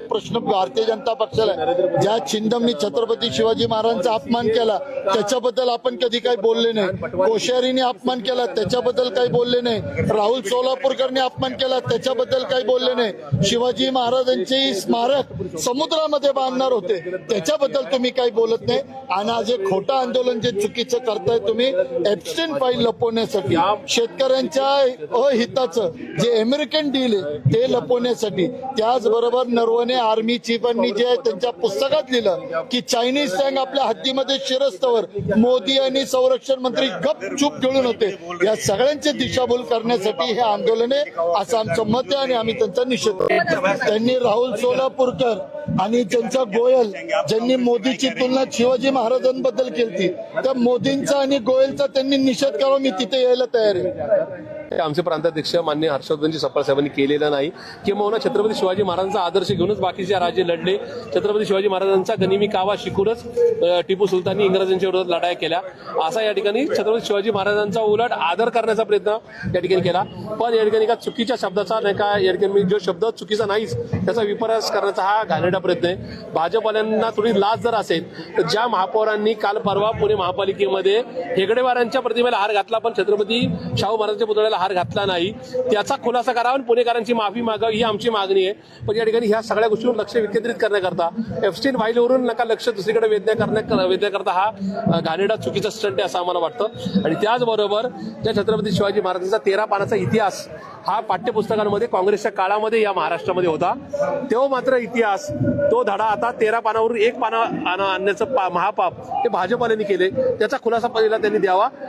प्रश्न भारतीय जनता पक्षाला आहे। ज्या छिंदमनी छत्रपती शिवाजी महाराजांचा अपमान केला त्याच्याबद्दल आपण कधी काही बोलले नाही। कोश्यारीने अपमान केला त्याच्याबद्दल काही बोलले नाही। राहुल सोलापूरकरने अपमान केला त्याच्याबद्दल काही बोलले नाही। शिवाजी महाराजांचे स्मारक समुद्रामध्ये बांधणार होते त्याच्याबद्दल तुम्ही काही बोलत नाही। आणि आज हे खोटं आंदोलन जे चुकीचं करताय तुम्ही एप्स्टीन फाईल लपवण्यासाठी, शेतकऱ्यांच्या अहिताचं जे अमेरिकन डील आहे ते लपवण्यासाठी, त्याचबरोबर नरवणे आर्मी चीफांनी जे त्यांच्या पुस्तकात लिहिलं की चायनीज टँक आपल्या हद्दीमध्ये शिरस्तवर मोदी आणि संरक्षण मंत्री गपचूप खेळून होते, या सगळ्यांची दिशाभूल करण्यासाठी हे आंदोलन आहे असं आमचं मत आहे आणि आम्ही त्यांचा निषेध करतो। त्यांनी राहुल सोलापूरकर आणि त्यांचा गोयल ज्यांनी मोदीची तुलना शिवाजी महाराजांबद्दल केली, त्या मोदींचा आणि गोयलचा त्यांनी निषेध करावा, मी तिथे यायला तयार आहे। आमचे प्रांताध्यक्ष मान्य हर्षवर्धनजी सपकाळ साहेबांनी केलेला नाही, किंवा छत्रपती शिवाजी महाराजांचा आदर्श घेऊनच बाकीचे राजे लढले। छत्रपती शिवाजी महाराजांचा गनिमी कावा शिकूनच टिपू सुलताननी इंग्रजांच्या विरोधात लढाया केल्या, असा या ठिकाणी छत्रपती शिवाजी महाराजांचा उलट आदर करण्याचा प्रयत्न या ठिकाणी केला। पण या ठिकाणी का चुकीच्या शब्दाचा नाही का, या ठिकाणी जो शब्द चुकीचा नाहीच त्याचा विपर्यास करण्याचा हा घाणेरडा प्रयत्न आहे। भाजपवाल्यांना थोडी लाज जर असेल तर ज्या महापौरांनी काल परवा पुणे महापालिकेमध्ये हेगडेवारांच्या प्रतिमेला हार घातला पण छत्रपती शाहू महाराजांच्या पुतळ्याला हार घातला नाही, त्याचा खुलासा करावा आणि पुणेकरांची माफी मागावी ही आमची मागणी आहे। पण या ठिकाणी ह्या सगळ्या गोष्टीवर लक्ष विकेंद्रित करण्याकरता, एप्स्टीन फाईलवरून नका लक्ष दुसरीकडे वेधण्याकरता हा घाणेरडा चुकीचा स्टंट आहे असं आम्हाला वाटतं। आणि त्याचबरोबर ज्या छत्रपती शिवाजी महाराजांचा 13 पानाचा इतिहास हा पाठ्यपुस्तकांमध्ये काँग्रेसच्या काळामध्ये या महाराष्ट्रामध्ये होता, तो मात्र इतिहास तो धडा आता 13 पानावरून 1 पाना आणण्याचं महापाप हे भाजपवाल्यांनी केले, त्याचा खुलासा पहिला त्यांनी द्यावा।